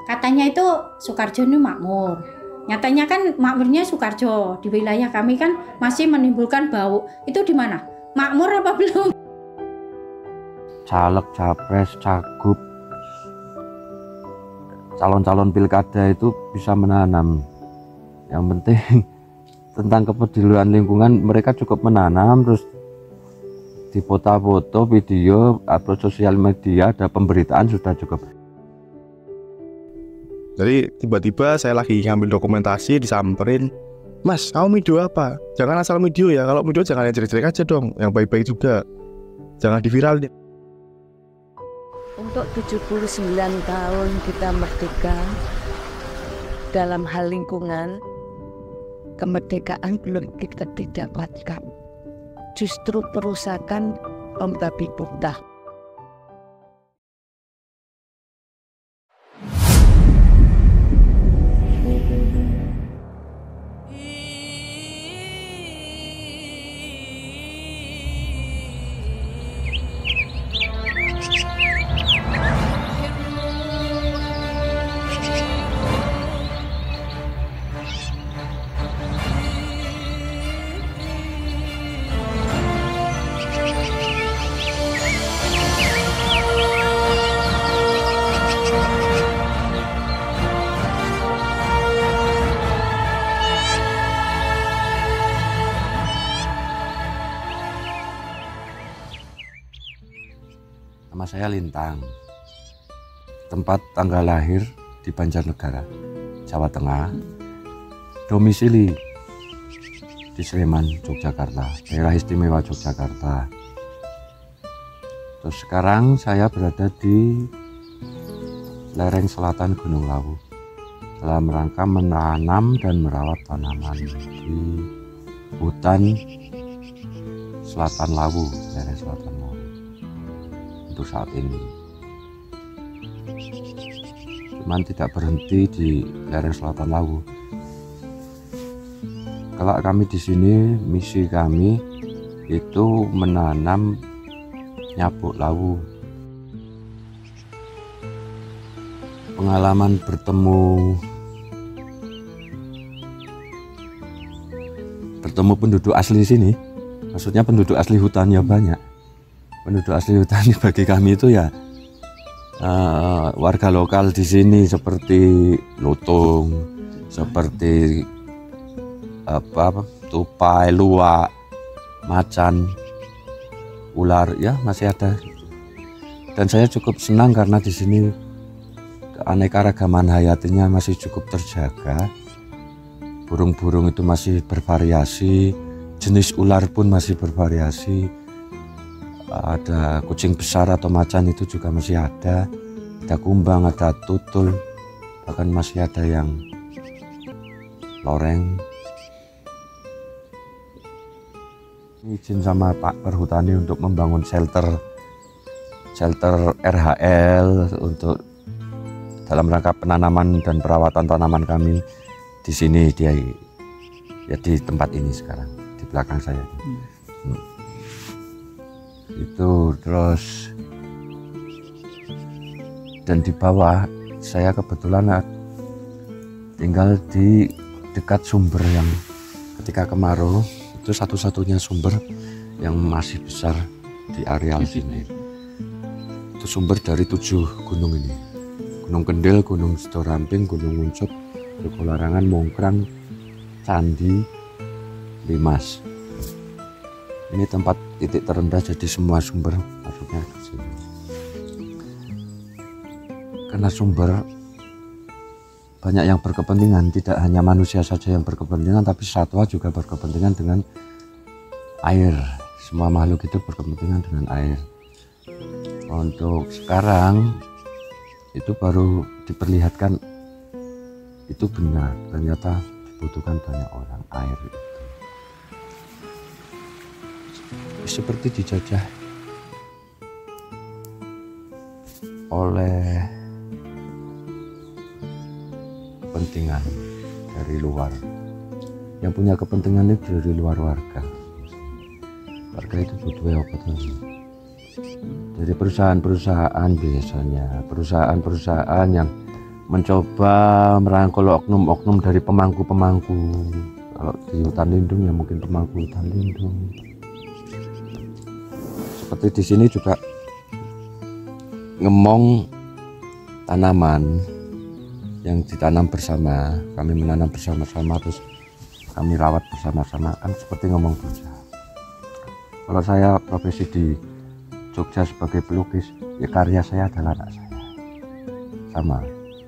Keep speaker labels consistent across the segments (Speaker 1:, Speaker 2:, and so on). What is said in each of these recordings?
Speaker 1: katanya itu Soekarjo ini makmur. Nyatanya kan makmurnya Soekarjo. Di wilayah kami kan masih menimbulkan bau. Itu di mana? Makmur apa belum?
Speaker 2: Caleg, capres, cagup, calon-calon pilkada itu bisa menanam. Yang penting tentang kepedulian lingkungan mereka cukup menanam, terus di foto-foto, video, upload sosial media, ada pemberitaan sudah cukup.
Speaker 3: Jadi tiba-tiba saya lagi ngambil dokumentasi, disamperin, "Mas, kamu video apa? Jangan asal video ya, kalau video jangan yang jelek-jelek aja dong, yang baik-baik juga. Jangan diviralin."
Speaker 4: Untuk 79 tahun kita merdeka, dalam hal lingkungan, kemerdekaan belum kita dapatkan. Justru perusakan membabi buta.
Speaker 2: Nama saya Lintang, tempat tanggal lahir di Banjarnegara, Jawa Tengah, domisili di Sleman, Yogyakarta, daerah istimewa Yogyakarta. Terus sekarang saya berada di lereng selatan Gunung Lawu dalam rangka menanam dan merawat tanaman di hutan Selatan Lawu, lereng selatan Lawu. Untuk saat ini, cuman tidak berhenti di lereng selatan Lawu. Kalau kami di sini, misi kami itu menanam nyabuk lawu. Pengalaman bertemu penduduk asli sini, maksudnya penduduk asli hutannya banyak. Penduduk asli hutan bagi kami itu ya warga lokal di sini, seperti lutung, seperti tupai, luwak, macan, ular, ya masih ada. Dan saya cukup senang karena di sini keanekaragaman hayatinya masih cukup terjaga. Burung-burung itu masih bervariasi, jenis ular pun masih bervariasi. Ada kucing besar atau macan itu juga masih ada kumbang, ada tutul, bahkan masih ada yang loreng. Izin sama Pak Perhutani untuk membangun shelter RHL untuk dalam rangka penanaman dan perawatan tanaman kami di sini, dia ya di tempat ini sekarang di belakang saya. Itu terus, dan di bawah saya kebetulan tinggal di dekat sumber yang ketika kemarau itu satu-satunya sumber yang masih besar di areal sini. Itu sumber dari 7 gunung ini: Gunung Kendil, Gunung Sidoramping, Gunung Muncuk, Jogolarangan, Mongkrang, Candi, Limas. Ini tempat titik terendah, jadi semua sumber masuknya ke sini. Karena sumber banyak yang berkepentingan, tidak hanya manusia saja yang berkepentingan, tapi satwa juga berkepentingan dengan air. Semua makhluk itu berkepentingan dengan air. Untuk sekarang itu baru diperlihatkan itu benar, ternyata dibutuhkan banyak orang air itu. Seperti dijajah oleh kepentingan dari luar. Yang punya kepentingan itu dari luar warga. Warga itu butuh apa tadi? Dari perusahaan-perusahaan, biasanya perusahaan-perusahaan yang mencoba merangkul oknum-oknum dari pemangku-pemangku. Kalau di hutan lindung ya mungkin pemangku hutan lindung. Seperti di sini juga ngemong tanaman yang ditanam bersama, kami menanam bersama-sama, terus kami rawat bersama-sama, kan seperti ngomong Jogja. Kalau saya profesi di Jogja sebagai pelukis, ya karya saya adalah anak saya. Sama.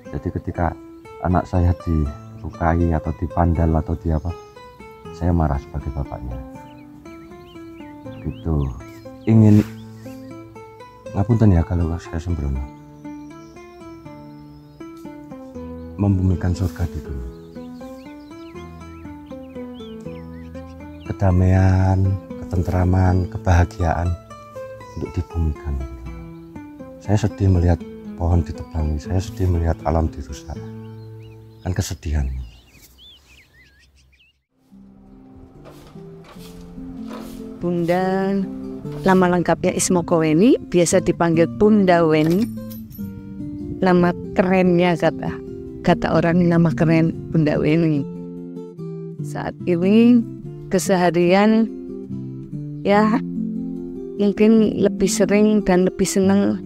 Speaker 2: Jadi ketika anak saya dilukai atau dipandal atau di apa, saya marah sebagai bapaknya. Gitu. Ingin ngapunten ya kalau saya sembrono. Membumikan surga di bumi. Kedamaian, ketentraman, kebahagiaan untuk dibumikan. Saya sedih melihat pohon ditebangi, saya sedih melihat alam dirusak. Kan kesedihan.
Speaker 4: Bunda, nama lengkapnya Ismoko Weni, biasa dipanggil Bunda Weni. Nama kerennya kata orang, nama keren Bunda Weni. Saat ini keseharian ya mungkin lebih sering dan lebih senang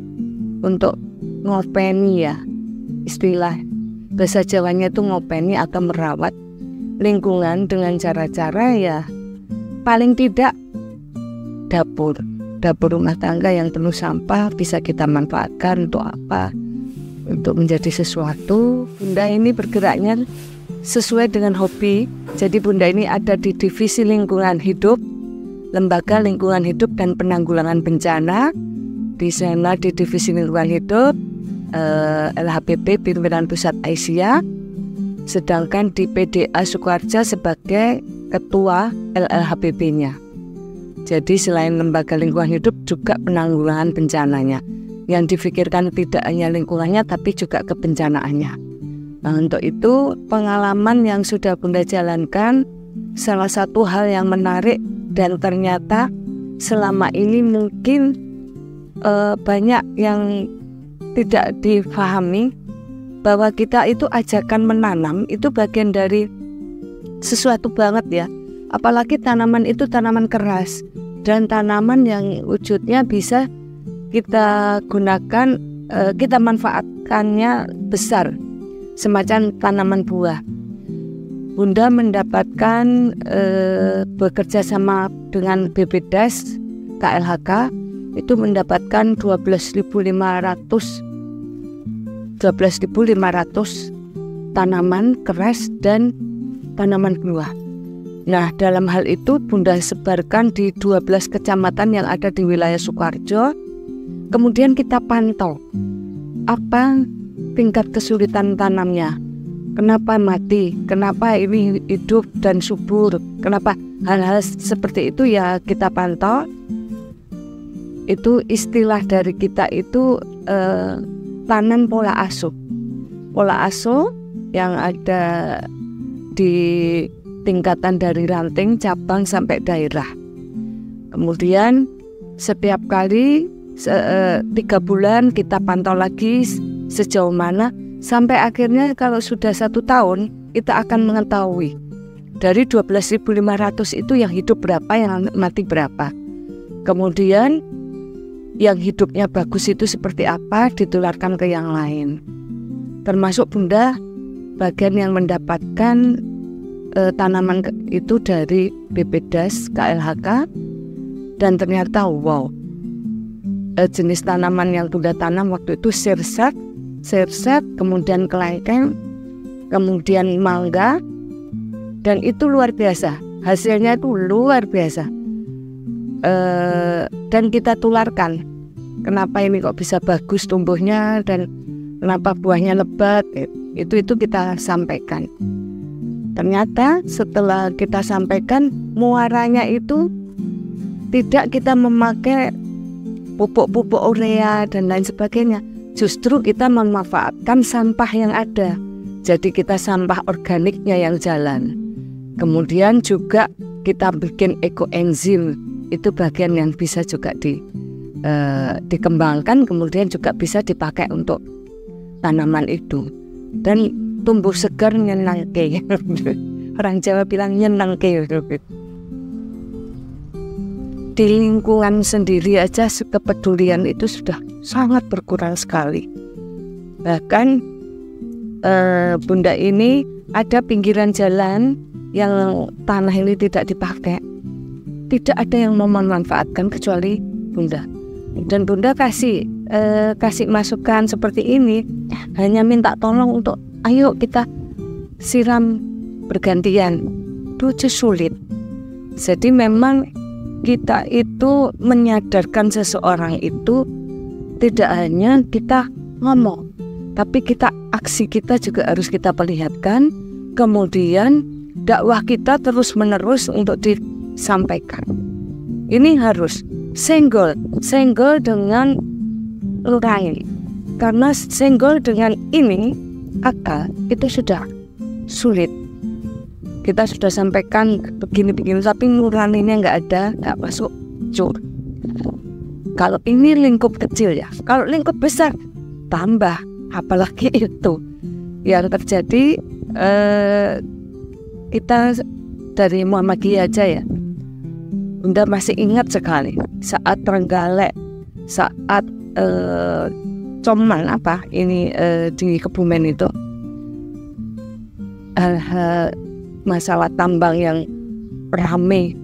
Speaker 4: untuk ngopeni ya, istilah bahasa Jawanya itu ngopeni atau merawat lingkungan dengan cara-cara ya paling tidak dapur rumah tangga yang penuh sampah bisa kita manfaatkan untuk apa? Untuk menjadi sesuatu. Bunda ini bergeraknya sesuai dengan hobi. Jadi Bunda ini ada di Divisi Lingkungan Hidup, Lembaga Lingkungan Hidup dan Penanggulangan Bencana. Di sana di Divisi Lingkungan Hidup LHPP Pimpinan Pusat Asia, sedangkan di PDA Sukoharjo sebagai Ketua LLHPP-nya. Jadi selain lembaga lingkungan hidup juga penanggulangan bencananya. Yang difikirkan tidak hanya lingkungannya tapi juga kebencanaannya. Nah, untuk itu pengalaman yang sudah Bunda jalankan, salah satu hal yang menarik dan ternyata selama ini mungkin banyak yang tidak difahami bahwa kita itu ajakan menanam itu bagian dari sesuatu banget ya. Apalagi tanaman itu tanaman keras dan tanaman yang wujudnya bisa kita gunakan, kita manfaatkannya besar, semacam tanaman buah. Bunda mendapatkan bekerja sama dengan BPDAS KLHK itu mendapatkan 12.500 tanaman keras dan tanaman buah. Nah, dalam hal itu Bunda sebarkan di 12 kecamatan yang ada di wilayah Sukoharjo. Kemudian kita pantau apa tingkat kesulitan tanamnya. Kenapa mati? Kenapa ini hidup dan subur? Kenapa hal-hal seperti itu ya kita pantau. Itu istilah dari kita itu tanam pola asuh. Pola asuh yang ada di tingkatan dari ranting, cabang sampai daerah. Kemudian setiap kali 3 bulan kita pantau lagi sejauh mana sampai akhirnya kalau sudah 1 tahun kita akan mengetahui dari 12.500 itu yang hidup berapa, yang mati berapa. Kemudian yang hidupnya bagus itu seperti apa ditularkan ke yang lain. Termasuk Bunda bagian yang mendapatkan tanaman itu dari BPDAS KLHK dan ternyata wow, jenis tanaman yang Bunda tanam waktu itu sirset, kemudian kelengkeng, kemudian mangga, dan itu luar biasa. Hasilnya itu luar biasa. Dan kita tularkan. Kenapa ini kok bisa bagus tumbuhnya dan kenapa buahnya lebat? Itu kita sampaikan. Ternyata setelah kita sampaikan, muaranya itu tidak kita memakai pupuk-pupuk urea dan lain sebagainya. Justru kita memanfaatkan sampah yang ada. Jadi kita sampah organiknya yang jalan. Kemudian juga kita bikin ekoenzim. Itu bagian yang bisa juga dikembangkan, kemudian juga bisa dipakai untuk tanaman itu. dan tumbuh segar nyenangke. Orang Jawa bilang nyenangke. Di lingkungan sendiri aja kepedulian itu sudah sangat berkurang sekali. Bahkan Bunda ini ada pinggiran jalan yang tanah ini tidak dipakai, tidak ada yang mau memanfaatkan kecuali Bunda. Dan Bunda kasih masukan seperti ini, hanya minta tolong untuk ayo kita siram bergantian. Itu sulit. Jadi memang kita itu menyadarkan seseorang itu tidak hanya kita ngomong, tapi aksi kita juga harus kita perlihatkan. Kemudian dakwah kita terus menerus untuk disampaikan. Ini harus senggol dengan lurain, karena senggol dengan ini akal itu sudah sulit. Kita sudah sampaikan begini-begini, tapi nuraninya nggak ada, nggak masuk cur. Kalau ini lingkup kecil ya, kalau lingkup besar tambah, apalagi itu yang terjadi. Kita dari Muhammadiyah aja ya, Bunda masih ingat sekali saat Trenggalek, saat Coman di Kebumen itu, masalah tambang yang rame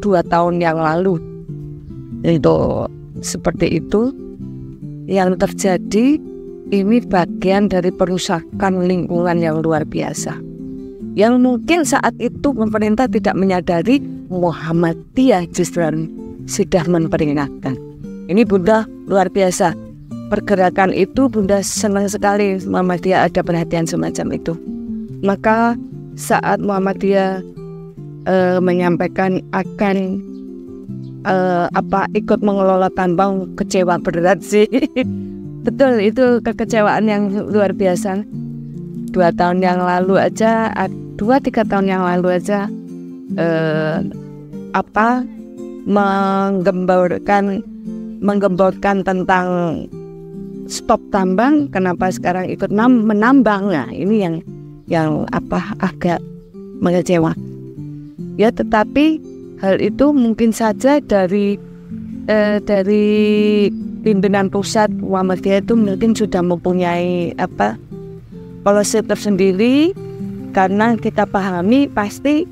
Speaker 4: 2 tahun yang lalu itu seperti itu yang terjadi. Ini bagian dari perusakan lingkungan yang luar biasa, yang mungkin saat itu pemerintah tidak menyadari. Muhammadiyah justru sudah memperingatkan. Ini Bunda luar biasa, pergerakan itu Bunda senang sekali Muhammadiyah ada perhatian semacam itu. Maka saat Muhammadiyah menyampaikan akan ikut mengelola tambang, kecewa berat sih. Betul, itu kekecewaan yang luar biasa. 2 tahun yang lalu aja, 2-3 tahun yang lalu aja menggemborkan tentang stop tambang. Kenapa sekarang ikut menambang? Nah, ini yang agak mengecewa. Ya, tetapi hal itu mungkin saja dari pimpinan pusat Muhammadiyah itu mungkin sudah mempunyai polisi tersendiri, karena kita pahami pasti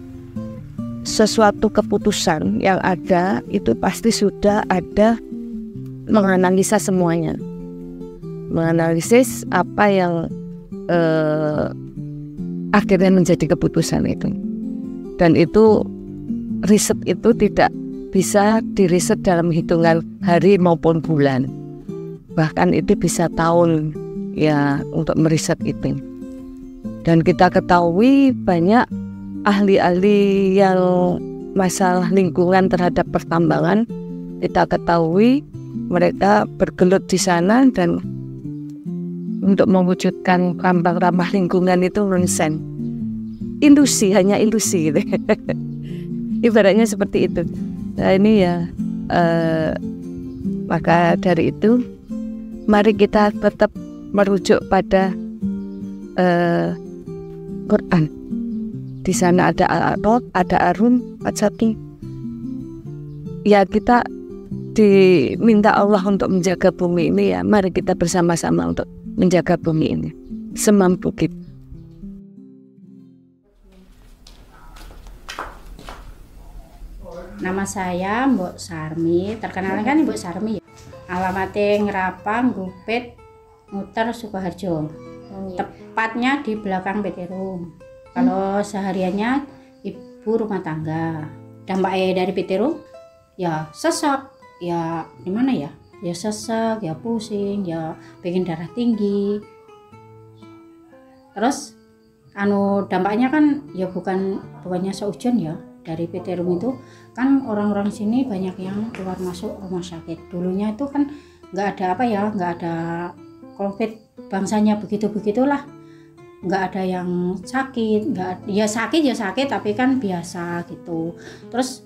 Speaker 4: sesuatu keputusan yang ada itu pasti sudah ada menganalisa semuanya, menganalisis apa yang akhirnya menjadi keputusan itu. Dan itu riset itu tidak bisa diriset dalam hitungan hari maupun bulan, bahkan itu bisa tahun ya untuk meriset itu. Dan kita ketahui banyak ahli-ahli yang masalah lingkungan terhadap pertambangan, kita ketahui mereka bergelut di sana, dan untuk mewujudkan tambang ramah lingkungan itu ronsen industri, hanya industri gitu. Ibaratnya seperti itu. Nah ini ya, maka dari itu mari kita tetap merujuk pada Quran. Di sana ada Al-A'raf, ada Arun, Al-Sati. Ya kita diminta Allah untuk menjaga bumi ini ya. Mari kita bersama-sama untuk menjaga bumi ini semampu kita.
Speaker 1: Nama saya Mbok Sarmi, terkenal kan Mbok Sarmi ya. Alamatnya Ngerapang, Gupit, Muter, Sukoharjo. Tepatnya di belakang PT Rum. Kalau sehariannya ibu rumah tangga. Dampaknya dari PT Rum ya sesak, ya gimana ya? Ya sesak, ya pusing, ya pengen darah tinggi. Terus dampaknya kan ya bukannya seujon ya. Dari PT Rum itu kan orang-orang sini banyak yang keluar masuk rumah sakit. Dulunya itu kan nggak ada COVID, bangsanya begitulah, nggak ada yang sakit, ya sakit tapi kan biasa gitu. Terus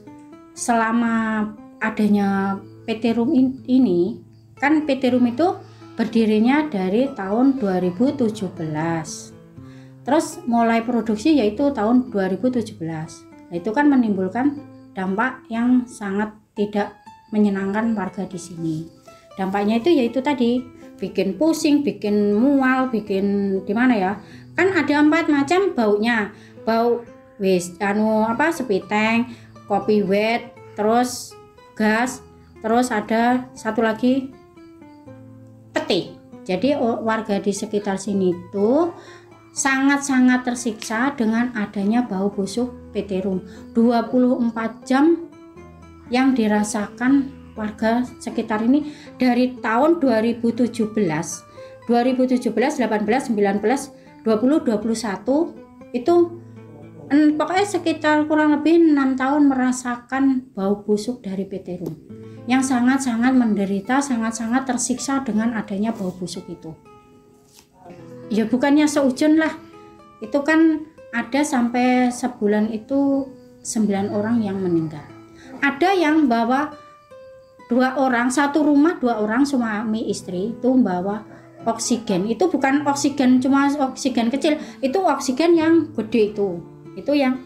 Speaker 1: selama adanya PT Rum ini kan PT Rum itu berdirinya dari tahun 2017. Terus mulai produksi yaitu tahun 2017. Nah, itu kan menimbulkan dampak yang sangat tidak menyenangkan warga di sini. Dampaknya itu yaitu tadi bikin pusing, bikin mual, bikin gimana ya? Kan ada 4 macam baunya. Bau sepiteng, kopi wet, terus gas, terus ada satu lagi peti. Jadi warga di sekitar sini tuh sangat-sangat tersiksa dengan adanya bau busuk PT Rum. 24 jam yang dirasakan warga sekitar ini dari tahun 2017, 18, 19, 20, 21 itu pokoknya sekitar kurang lebih 6 tahun merasakan bau busuk dari PT Rum yang sangat-sangat menderita, sangat-sangat tersiksa dengan adanya bau busuk itu. Ya bukannya seujon lah, itu kan ada sampai sebulan itu 9 orang yang meninggal. Ada yang bawa 2 orang, satu rumah 2 orang suami istri itu membawa oksigen. Itu bukan oksigen cuma oksigen kecil, itu oksigen yang gede itu yang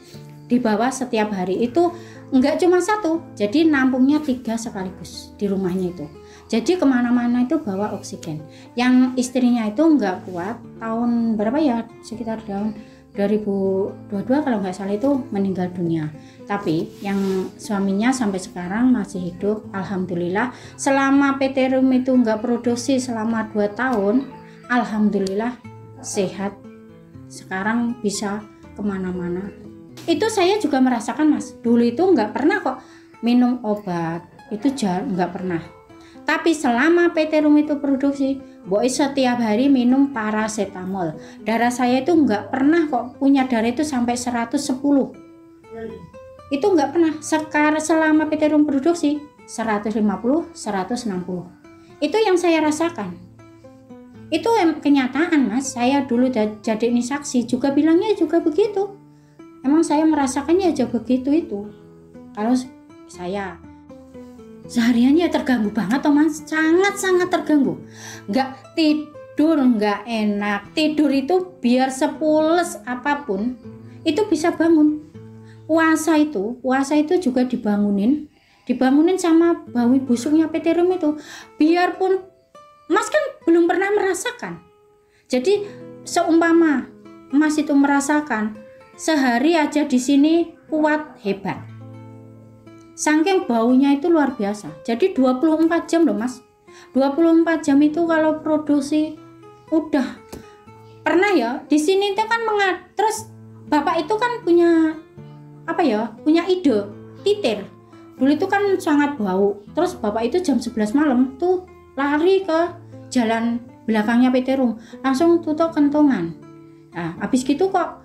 Speaker 1: dibawa setiap hari. Itu enggak cuma 1, jadi nampungnya 3 sekaligus di rumahnya itu. Jadi kemana-mana itu bawa oksigen. Yang istrinya itu enggak kuat, tahun berapa ya, sekitar tahun 2022 kalau nggak salah itu meninggal dunia. Tapi yang suaminya sampai sekarang masih hidup, alhamdulillah. Selama PT Rum itu nggak produksi selama 2 tahun, alhamdulillah sehat. Sekarang bisa kemana-mana. Itu saya juga merasakan, Mas. Dulu itu nggak pernah kok minum obat, itu nggak pernah. Tapi selama PT Rum itu produksi, boy setiap hari minum paracetamol. Darah saya itu nggak pernah kok punya darah itu sampai 110. Itu nggak pernah. Sekarang selama PT Rum produksi 150, 160. Itu yang saya rasakan. Itu kenyataan, Mas. Saya dulu jadi ini saksi juga bilangnya juga begitu. Emang saya merasakannya aja begitu itu. Kalau saya sehariannya terganggu banget toh, Mas, sangat-sangat terganggu. Nggak tidur, nggak enak. Tidur itu biar sepules apapun itu bisa bangun. Puasa itu juga dibangunin sama bau busuknya PT Rum itu. Biarpun Mas kan belum pernah merasakan. Jadi seumpama Mas itu merasakan sehari aja di sini kuat hebat. Saking baunya itu luar biasa. Jadi 24 jam loh, Mas. 24 jam itu kalau produksi udah pernah ya di sini itu kan terus Bapak itu kan punya punya ide titir. Dulu itu kan sangat bau. Terus Bapak itu jam 11 malam tuh lari ke jalan belakangnya PT Rum, langsung tutup kentongan. Nah, habis gitu kok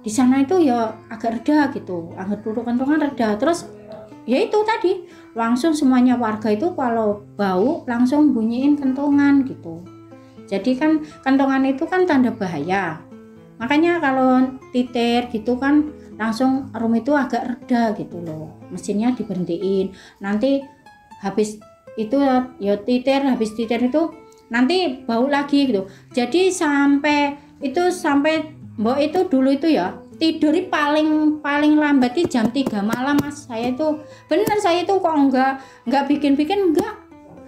Speaker 1: di sana itu ya agak reda gitu. Agak tutup kentongan reda. Terus ya itu tadi langsung semuanya warga itu kalau bau langsung bunyiin kentongan gitu. Jadi kan kentongan itu kan tanda bahaya, makanya kalau titir gitu kan langsung Rum itu agak reda gitu loh, mesinnya diberhentiin. Nanti habis itu ya habis titir itu nanti bau lagi gitu. Jadi sampai mbok itu dulu itu ya tidur paling lambat di jam 3 malam, Mas. Saya itu kok enggak bikin enggak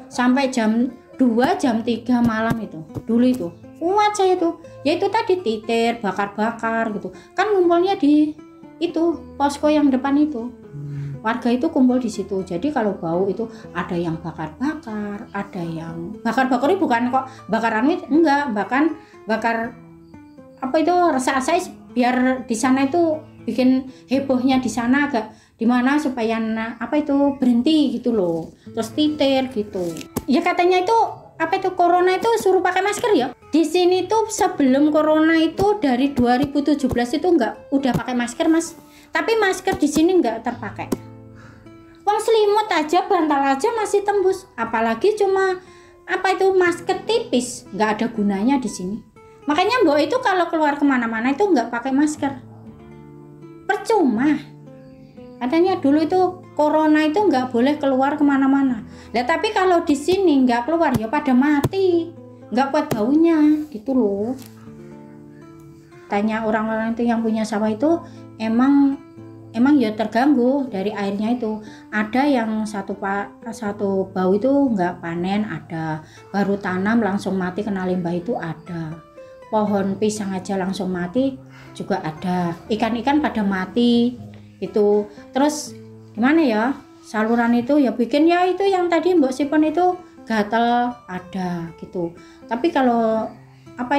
Speaker 1: sampai jam 2 jam 3 malam itu. Dulu itu kuat saya tuh. Ya itu tadi titir, bakar-bakar gitu. Kan ngumpulnya di itu posko yang depan itu. Warga itu kumpul di situ. Jadi kalau bau itu ada yang bakar-bakar, ada yang bakar-bakar ini bukan kok bakaran enggak, bahkan bakar apa itu rasa-rasa biar di sana itu bikin hebohnya di sana agak dimana supaya berhenti gitu loh. Terus titir gitu. Ya katanya itu corona itu suruh pakai masker ya. Di sini tuh sebelum corona itu dari 2017 itu udah pakai masker, Mas. Tapi masker di sini enggak terpakai. Wong selimut aja, bantal aja masih tembus. Apalagi cuma masker tipis, nggak ada gunanya di sini. Makanya Mbok itu kalau keluar kemana-mana itu nggak pakai masker, percuma. Katanya dulu itu corona itu nggak boleh keluar kemana-mana. Nah tapi kalau di sini nggak keluar ya pada mati, nggak kuat baunya gitu loh. tanya orang-orang itu yang punya sawah itu emang ya terganggu dari airnya itu. Ada yang satu bau itu nggak panen, ada baru tanam langsung mati kena limbah itu ada. Pohon pisang aja langsung mati juga ada. Ikan-ikan pada mati itu. Terus gimana ya? Saluran itu ya bikin ya itu yang tadi Mbok Sipon itu gatel ada gitu. Tapi kalau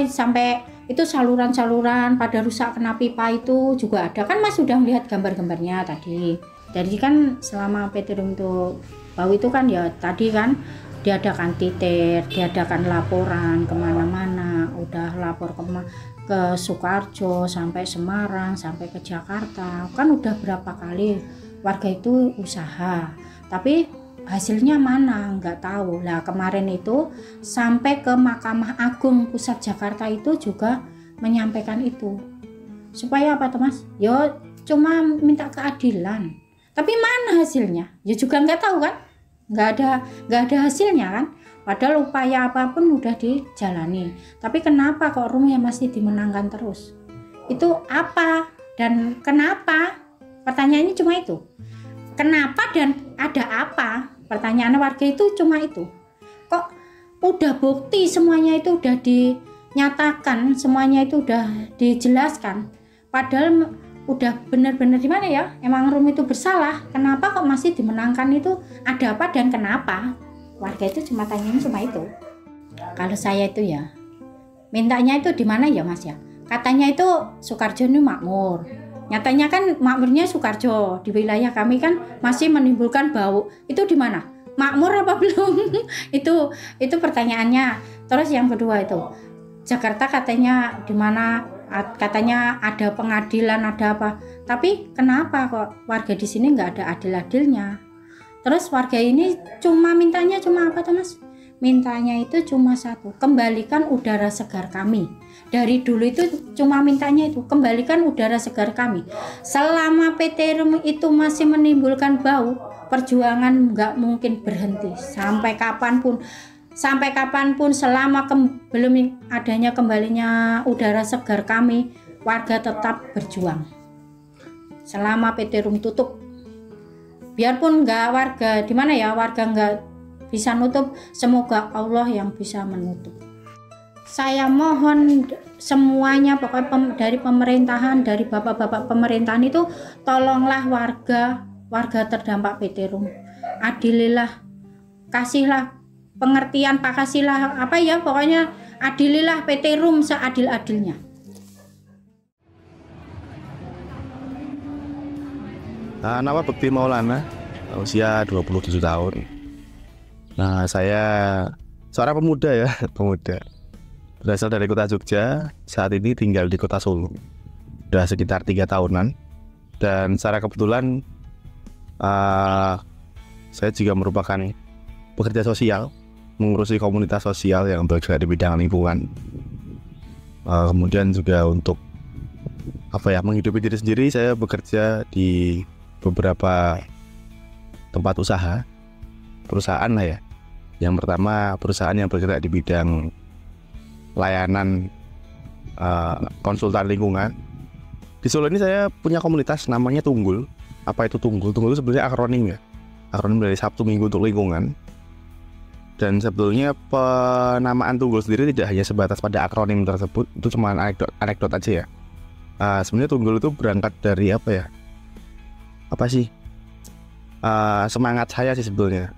Speaker 1: sampai itu saluran-saluran pada rusak kena pipa itu juga ada. Kan Mas sudah melihat gambar-gambarnya tadi. Jadi kan selama PT Rum itu bau itu kan ya tadi kan diadakan titer, diadakan laporan kemana-mana, udah lapor ke Sukoharjo sampai Semarang sampai ke Jakarta, kan udah berapa kali warga itu usaha, tapi hasilnya mana nggak tahu. Lah kemarin itu sampai ke Mahkamah Agung Pusat Jakarta itu juga menyampaikan itu supaya apa tuh Mas? Yo cuma minta keadilan, tapi mana hasilnya? Ya juga nggak tahu kan, nggak ada hasilnya kan. Padahal upaya apapun udah dijalani, tapi kenapa kok rumahnya masih dimenangkan terus? Itu apa dan kenapa? Pertanyaannya cuma itu. Kenapa dan ada apa? Pertanyaan warga itu cuma itu. Kok udah bukti semuanya itu udah dinyatakan, semuanya itu udah dijelaskan. Padahal udah benar-benar di mana ya? Emang Rum itu bersalah. Kenapa kok masih dimenangkan itu? Ada apa dan kenapa? Warga itu cuma tanyain cuma itu. Kalau saya itu ya mintanya itu di mana ya Mas ya? Katanya itu Sukoharjo ini makmur. Nyatanya kan makmurnya Sukoharjo, di wilayah kami kan masih menimbulkan bau. Itu di mana? Makmur apa belum? itu pertanyaannya. Terus yang kedua itu Jakarta katanya di mana? Katanya ada pengadilan, ada apa? Tapi kenapa kok warga di sini nggak ada adil-adilnya? Terus warga ini mintanya cuma apa tuh Mas? Mintanya itu cuma satu, kembalikan udara segar kami. Dari dulu itu cuma mintanya itu, kembalikan udara segar kami. Selama PT Rum itu masih menimbulkan bau, perjuangan nggak mungkin berhenti sampai kapanpun. Selama belum adanya kembalinya udara segar kami, warga tetap berjuang. Selama PT Rum tutup, biarpun nggak warga di mana ya, warga nggak bisa nutup, semoga Allah yang bisa menutup. Saya mohon semuanya pokoknya dari pemerintahan, dari bapak-bapak pemerintahan itu tolonglah warga terdampak PT Rum. Adililah, kasihlah pengertian, kasihlah apa ya, pokoknya adililah PT Rum seadil-adilnya.
Speaker 3: Nama Bekti Maulana, usia 27 tahun. Nah, saya seorang pemuda ya, pemuda. Berasal dari kota Jogja, saat ini tinggal di kota Solo. Sudah sekitar 3 tahunan. Dan secara kebetulan saya juga merupakan pekerja sosial, mengurusi komunitas sosial yang bergerak di bidang lingkungan. Kemudian juga untuk menghidupi diri sendiri, saya bekerja di beberapa tempat usaha, perusahaan lah ya. Yang pertama perusahaan yang bergerak di bidang layanan konsultan lingkungan. Di Solo ini saya punya komunitas namanya Tunggul. Apa itu Tunggul? Tunggul itu sebenarnya akronim ya. Akronim dari Sabtu Minggu untuk lingkungan. Dan sebetulnya penamaan Tunggul sendiri tidak hanya sebatas pada akronim tersebut. Itu cuma anekdot aja ya. Sebenarnya Tunggul itu berangkat dari semangat saya sih sebetulnya.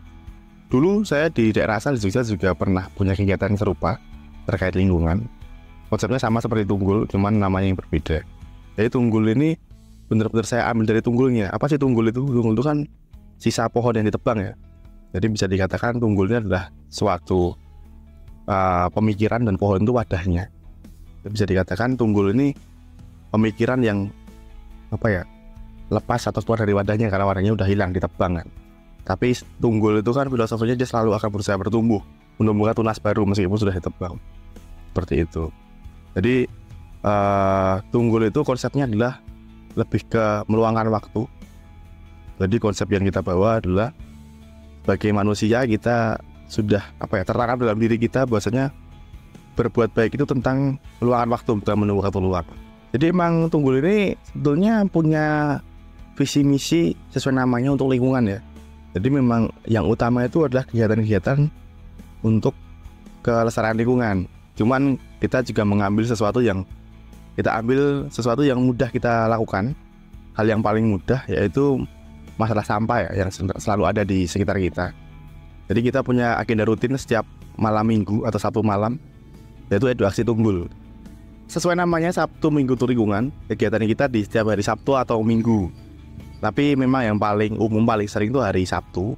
Speaker 3: Dulu saya di daerah asal di Jogja juga pernah punya kegiatan serupa terkait lingkungan. Konsepnya sama seperti Tunggul, cuman namanya yang berbeda. Jadi Tunggul ini benar-benar saya ambil dari tunggulnya. Apa sih Tunggul itu? Tunggul itu kan sisa pohon yang ditebang ya. Jadi bisa dikatakan Tunggulnya adalah suatu pemikiran dan pohon itu wadahnya. Jadi bisa dikatakan Tunggul ini pemikiran yang lepas atau keluar dari wadahnya karena wadahnya udah hilang, ditebang kan. Tapi Tunggul itu kan filosofinya dia selalu akan berusaha bertumbuh, menumbuhkan tunas baru meskipun sudah ditebang. Seperti itu. Jadi Tunggul itu konsepnya adalah lebih ke meluangkan waktu. Jadi konsep yang kita bawa adalah sebagai manusia kita sudah tertanam dalam diri kita bahwasanya berbuat baik itu tentang meluangkan waktu, bukan menunggu waktu luang. Jadi emang Tunggul ini sebetulnya punya visi misi sesuai namanya untuk lingkungan ya. Jadi memang yang utama itu adalah kegiatan-kegiatan untuk kelestarian lingkungan. Cuman kita juga mengambil sesuatu yang mudah kita lakukan. Hal yang paling mudah yaitu masalah sampah ya, yang selalu ada di sekitar kita. Jadi kita punya agenda rutin setiap malam minggu atau Sabtu malam, yaitu edukasi Tunggul. Sesuai namanya Sabtu Minggu untuk lingkungan, kegiatan kita di setiap hari Sabtu atau Minggu. Tapi memang yang paling umum, paling sering itu hari Sabtu.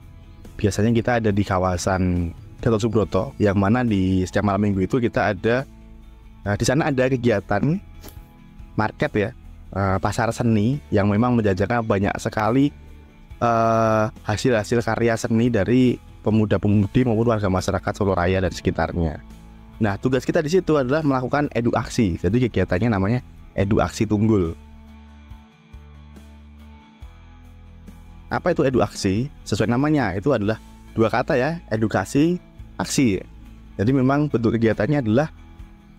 Speaker 3: Biasanya kita ada di kawasan Gatot Subroto, yang mana di setiap malam minggu itu kita ada di sana ada kegiatan market ya, pasar seni yang memang menjajakan banyak sekali hasil-hasil karya seni dari pemuda-pemudi maupun warga masyarakat Solo Raya dan sekitarnya. Nah, tugas kita di situ adalah melakukan eduaksi. Jadi kegiatannya namanya eduaksi Tunggul. Apa itu eduaksi? Sesuai namanya, itu adalah dua kata ya, edukasi, aksi. Jadi memang bentuk kegiatannya adalah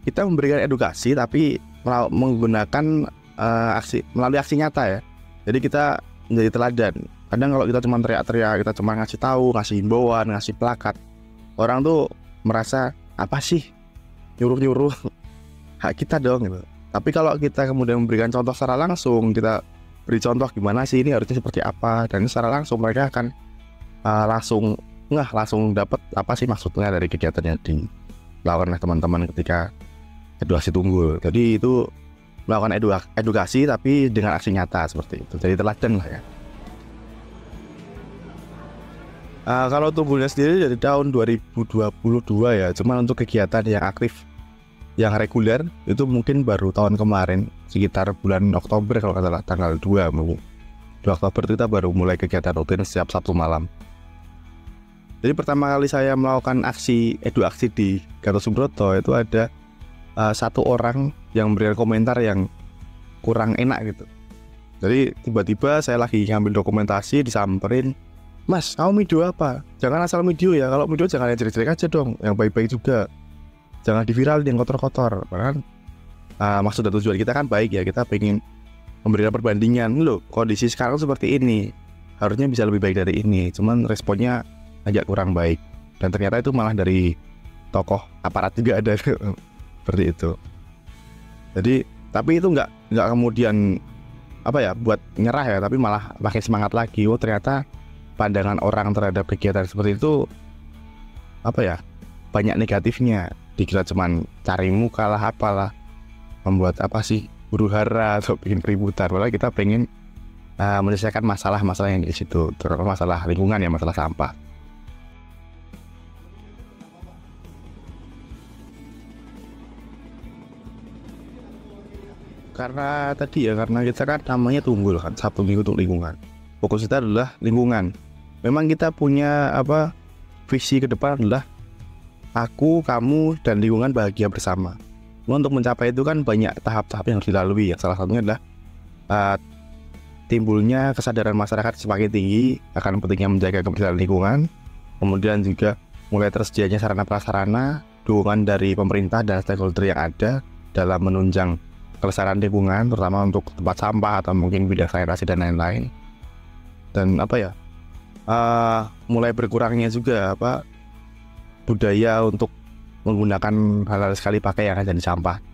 Speaker 3: kita memberikan edukasi tapi menggunakan melalui aksi nyata ya. Jadi kita menjadi teladan. Kadang kalau kita cuma teriak-teriak, kita cuma ngasih tahu, ngasih himbauan, ngasih plakat, orang tuh merasa apa sih, nyuruh-nyuruh, hak kita dong gitu. Tapi kalau kita kemudian memberikan contoh secara langsung, kita beri contoh gimana sih ini harusnya seperti apa, dan secara langsung mereka akan langsung dapat apa sih maksudnya dari kegiatan yang dilakukan oleh teman-teman ketika edukasi Tunggul. Jadi itu melakukan edukasi tapi dengan aksi nyata seperti itu. Jadi teladan lah ya. Kalau Tunggulnya sendiri dari tahun 2022 ya, cuman untuk kegiatan yang aktif, yang reguler itu mungkin baru tahun kemarin sekitar bulan Oktober kalau nggak salah, tanggal 2 Oktober itu kita baru mulai kegiatan rutin setiap Sabtu malam. Jadi pertama kali saya melakukan eduaksi di Gatot Subroto itu ada satu orang yang memberikan komentar yang kurang enak gitu. Jadi tiba-tiba saya lagi ngambil dokumentasi, disamperin, "Mas, kamu video apa? Jangan asal video ya. Kalau video jangan yang jelek-jelek aja dong, yang baik-baik juga. Jangan diviralin yang kotor-kotor." Padahal maksud dan tujuan kita kan baik ya. Kita pengen memberikan perbandingan. Loh, kondisi sekarang seperti ini, harusnya bisa lebih baik dari ini. Cuman responnya agak kurang baik. Dan ternyata itu malah dari tokoh aparat juga ada seperti itu. Jadi, tapi itu nggak kemudian buat nyerah ya, tapi malah makin semangat lagi. Oh, ternyata pandangan orang terhadap kegiatan seperti itu banyak negatifnya. Dikira cuman cari muka lah, apalah, membuat huru-hara atau bikin keributan. Padahal kita pengen menyelesaikan masalah-masalah yang di situ, terutama masalah lingkungan ya, masalah sampah. Karena kita kan namanya Tunggul kan, Sabtu Minggu untuk lingkungan. Fokus kita adalah lingkungan. Memang kita punya visi ke depan adalah aku, kamu, dan lingkungan bahagia bersama. Untuk mencapai itu kan banyak tahap-tahap yang harus dilalui. Yang salah satunya adalah timbulnya kesadaran masyarakat semakin tinggi akan pentingnya menjaga kebersihan lingkungan. Kemudian juga mulai tersedianya sarana prasarana, dukungan dari pemerintah dan stakeholder yang ada dalam menunjang kelestarian lingkungan, terutama untuk tempat sampah atau mungkin bidang sanitasi dan lain-lain. Dan mulai berkurangnya juga budaya untuk menggunakan hal-hal sekali pakai yang ada di sampah.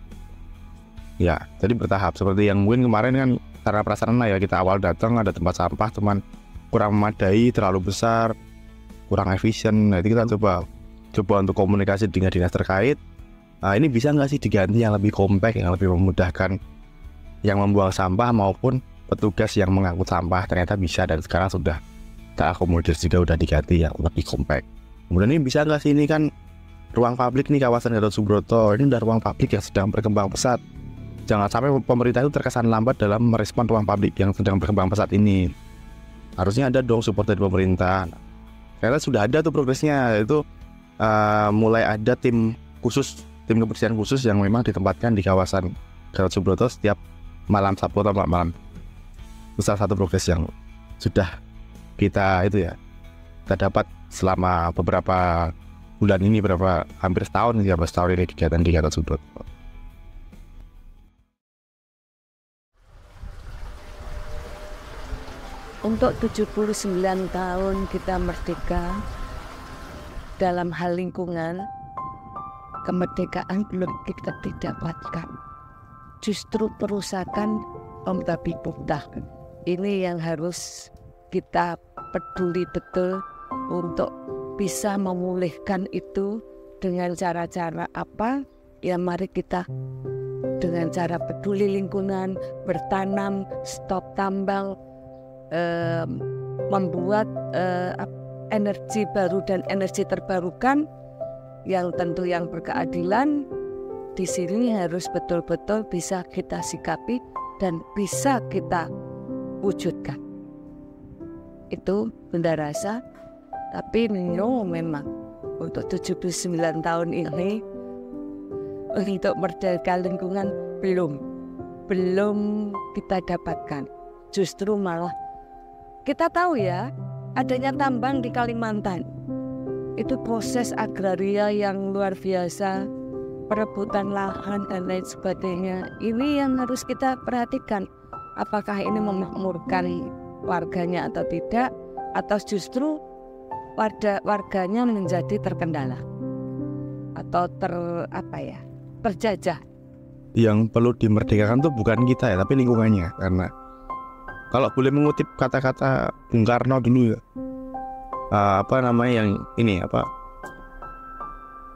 Speaker 3: Ya, jadi bertahap. Seperti yang mungkin kemarin kan sarana prasarana ya, kita awal datang ada tempat sampah cuman kurang memadai, terlalu besar, kurang efisien. Nah, itu kita coba untuk komunikasi dengan dinas terkait. Ini bisa nggak sih diganti yang lebih kompak, yang lebih memudahkan yang membuang sampah maupun petugas yang mengangkut sampah. Ternyata bisa, dan sekarang sudah terakomodir juga, udah diganti yang lebih kompak. Kemudian ini bisa nggak sih, ini kan ruang publik nih, kawasan Gatot Subroto ini udah ruang publik yang sedang berkembang pesat. Jangan sampai pemerintah itu terkesan lambat dalam merespon ruang publik yang sedang berkembang pesat ini. Harusnya ada dong support dari pemerintah. Karena sudah ada tuh progresnya, itu mulai ada tim kebersihan khusus yang memang ditempatkan di kawasan Gatot Subroto setiap malam Sabtu atau malam. Itu salah satu progres yang sudah kita dapat selama beberapa bulan ini, hampir setahun ini kegiatan di Gatot Subroto.
Speaker 4: untuk 79 tahun kita merdeka, dalam hal lingkungan, kemerdekaan belum kita dapatkan. Justru perusakan membabi buta. Ini yang harus kita peduli betul untuk bisa memulihkan itu dengan cara-cara apa? Ya mari kita dengan cara peduli lingkungan, bertanam, stop tambang, membuat energi baru dan energi terbarukan yang tentu yang berkeadilan. Di sini harus betul-betul bisa kita sikapi dan bisa kita wujudkan. Itu Bunda Rasa. Tapi memang untuk 79 tahun ini untuk merdeka lingkungan belum kita dapatkan. Justru malah kita tahu ya, adanya tambang di Kalimantan. Itu proses agraria yang luar biasa, perebutan lahan dan lain sebagainya. Ini yang harus kita perhatikan. Apakah ini memakmurkan warganya atau tidak, atau justru warganya menjadi terkendala atau terjajah.
Speaker 3: Yang perlu dimerdekakan tuh bukan kita ya, tapi lingkungannya. Karena kalau boleh mengutip kata-kata Bung Karno dulu ya,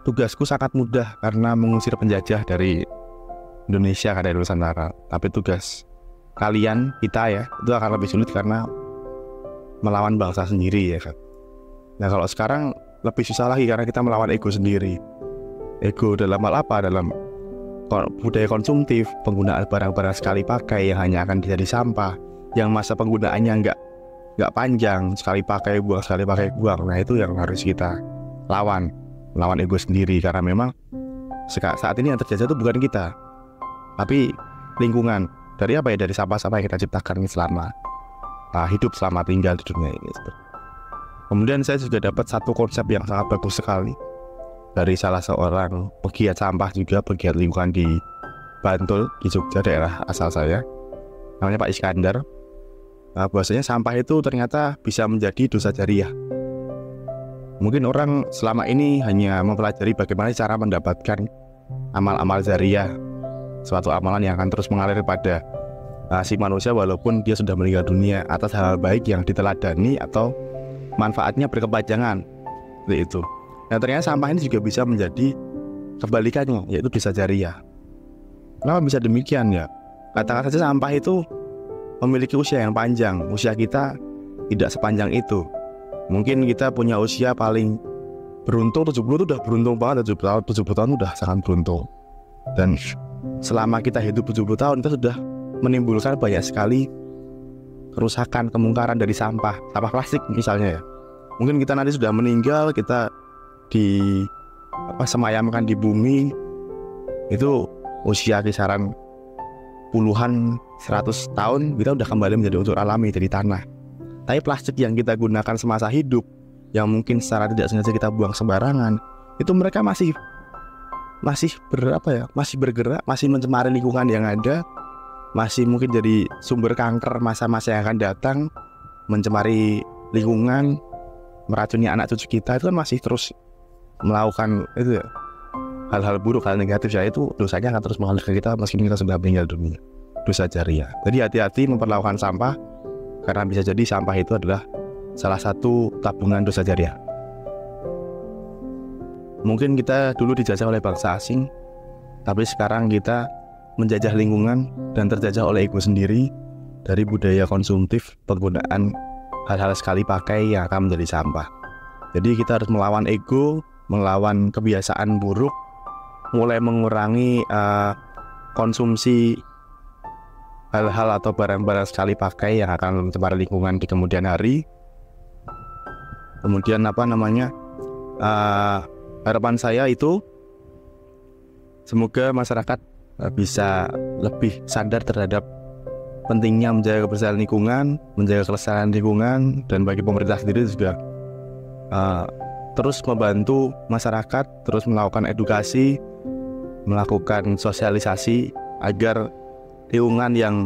Speaker 3: tugasku sangat mudah karena mengusir penjajah dari Indonesia, dari Nusantara. Tapi tugas kalian, kita ya, itu akan lebih sulit karena melawan bangsa sendiri ya kan. Nah kalau sekarang lebih susah lagi karena kita melawan ego sendiri. Ego dalam hal apa? Dalam budaya konsumtif, penggunaan barang-barang sekali pakai yang hanya akan jadi sampah, yang masa penggunaannya nggak panjang, sekali pakai buang. Nah itu yang harus kita lawan ego sendiri, karena memang saat ini yang terjadi itu bukan kita, tapi lingkungan. Dari apa ya? Dari sampah-sampah yang kita ciptakan selama hidup, selama tinggal di dunia ini. Kemudian saya juga dapat satu konsep yang sangat bagus sekali dari salah seorang pegiat sampah juga, pegiat lingkungan di Bantul, di Jogja, daerah asal saya. Namanya Pak Iskandar. Bahwasanya sampah itu ternyata bisa menjadi dosa jariah. Mungkin orang selama ini hanya mempelajari bagaimana cara mendapatkan amal-amal jariah, suatu amalan yang akan terus mengalir pada si manusia walaupun dia sudah meninggal dunia, atas hal baik yang diteladani atau manfaatnya berkepanjangan, seperti itu. Nah ternyata sampah ini juga bisa menjadi kebalikannya, yaitu dosa jariah. Kenapa bisa demikian ya? Katakan saja sampah itu memiliki usia yang panjang. Usia kita tidak sepanjang itu. Mungkin kita punya usia paling beruntung 70 itu udah beruntung banget. 70 tahun udah sangat beruntung. Dan selama kita hidup 70 tahun kita sudah menimbulkan banyak sekali kerusakan, kemungkaran dari sampah plastik misalnya ya. Mungkin kita nanti sudah meninggal, kita semayamkan di bumi, itu usia kisaran puluhan 100 tahun kita udah kembali menjadi unsur alami dari tanah. Tapi plastik yang kita gunakan semasa hidup, yang mungkin secara tidak sengaja kita buang sembarangan, itu mereka masih bergerak, masih mencemari lingkungan yang ada, masih mungkin jadi sumber kanker masa-masa yang akan datang, mencemari lingkungan, meracuni anak cucu kita. Itu kan masih terus melakukan itu ya, hal-hal buruk, hal negatif ya, itu dosanya akan terus mengalir ke kita meskipun kita sudah meninggal dunia. Dosa jariah. Jadi hati-hati memperlakukan sampah, karena bisa jadi sampah itu adalah salah satu tabungan dosa jariah. Mungkin kita dulu dijajah oleh bangsa asing, tapi sekarang kita menjajah lingkungan dan terjajah oleh ego sendiri dari budaya konsumtif, penggunaan hal-hal sekali pakai yang akan menjadi sampah. Jadi kita harus melawan ego, melawan kebiasaan buruk, mulai mengurangi konsumsi hal-hal atau barang-barang sekali pakai yang akan mencemari lingkungan di kemudian hari. Kemudian harapan saya itu semoga masyarakat bisa lebih sadar terhadap pentingnya menjaga kebersihan lingkungan, menjaga kelestarian lingkungan, dan bagi pemerintah sendiri juga terus membantu masyarakat, terus melakukan edukasi, melakukan sosialisasi agar lingkungan yang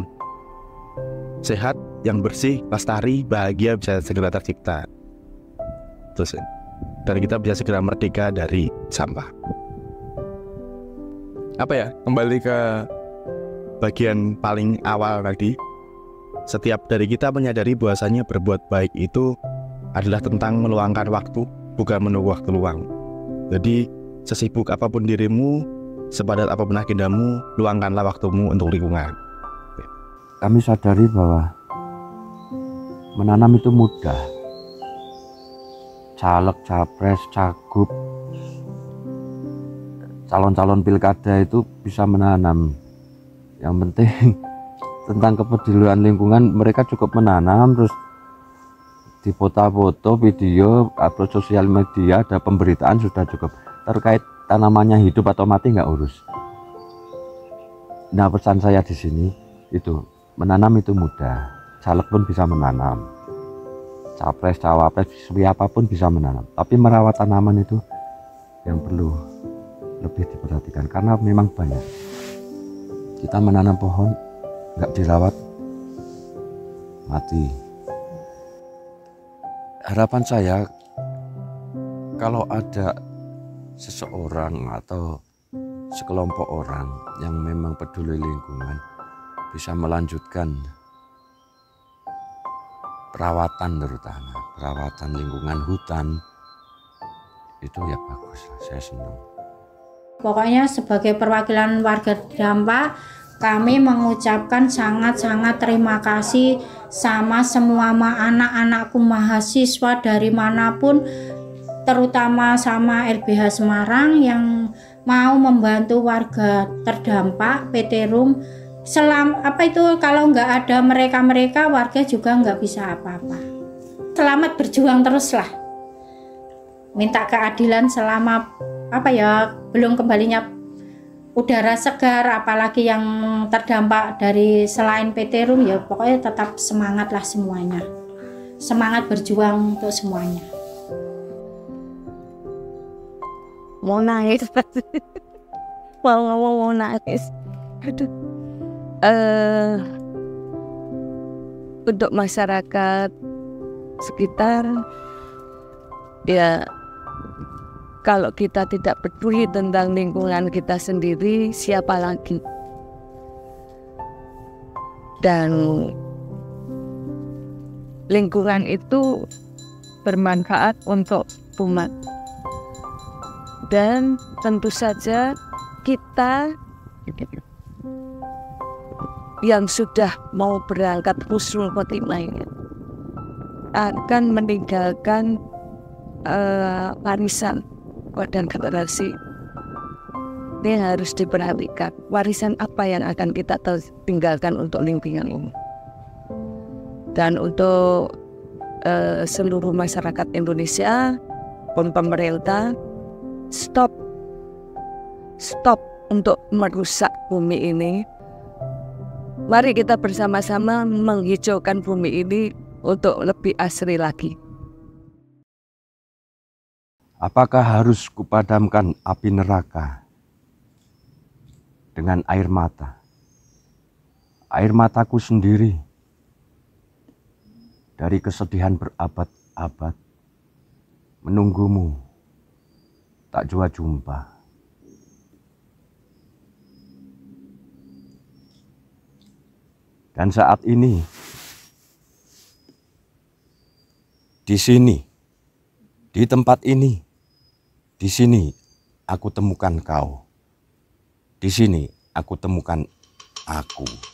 Speaker 3: sehat, yang bersih, lestari, bahagia bisa segera tercipta. Terus, dan kita bisa segera merdeka dari sampah. Apa ya? Kembali ke bagian paling awal tadi. Setiap dari kita menyadari bahwasanya berbuat baik itu adalah tentang meluangkan waktu, bukan menunggu waktu luang. Jadi sesibuk apapun dirimu, sepadat apapun agendamu, luangkanlah waktumu untuk lingkungan.
Speaker 2: Kami sadari bahwa menanam itu mudah. Caleg, capres, cagup, calon-calon pilkada itu bisa menanam. Yang penting tentang kepedulian lingkungan, mereka cukup menanam, terus di foto-foto, video, upload sosial media, ada pemberitaan sudah cukup. Terkait tanamannya hidup atau mati nggak urus. Nah, pesan saya di sini itu menanam itu mudah. Caleg pun bisa menanam, capres, cawapres, siapapun bisa menanam. Tapi merawat tanaman itu yang perlu lebih diperhatikan, karena memang banyak. Kita menanam pohon nggak dirawat, mati. Harapan saya, kalau ada seseorang atau sekelompok orang yang memang peduli lingkungan bisa melanjutkan perawatan, terutama perawatan lingkungan hutan, itu ya bagus lah, saya senang.
Speaker 1: Pokoknya sebagai perwakilan warga terdampak, kami mengucapkan sangat-sangat terima kasih sama semua anak-anakku mahasiswa dari manapun, terutama sama LBH Semarang yang mau membantu warga terdampak PT Room. Kalau nggak ada mereka-mereka, warga juga nggak bisa apa-apa. Selamat berjuang teruslah. Minta keadilan selama belum kembalinya udara segar, apalagi yang terdampak dari selain PT Room, ya pokoknya tetap semangatlah semuanya. Semangat berjuang untuk semuanya.
Speaker 4: Mau nangis. mau nangis. Aduh. Untuk masyarakat sekitar, ya kalau kita tidak peduli tentang lingkungan kita sendiri, siapa lagi? Dan lingkungan itu bermanfaat untuk umat. Dan tentu saja kita yang sudah mau berangkat husnul khotimah ini akan meninggalkan warisan dan generasi. Ini harus diperhatikan. Warisan apa yang akan kita tinggalkan untuk lingkungan ini. Dan untuk seluruh masyarakat Indonesia pun pemerintah, stop untuk merusak bumi ini. Mari kita bersama-sama menghijaukan bumi ini untuk lebih asri lagi.
Speaker 2: Apakah harus kupadamkan api neraka dengan air mata? Air mataku sendiri dari kesedihan berabad-abad menunggumu tak jua jumpa. Dan saat ini, di sini, di tempat ini, di sini aku temukan kau. Di sini aku temukan aku.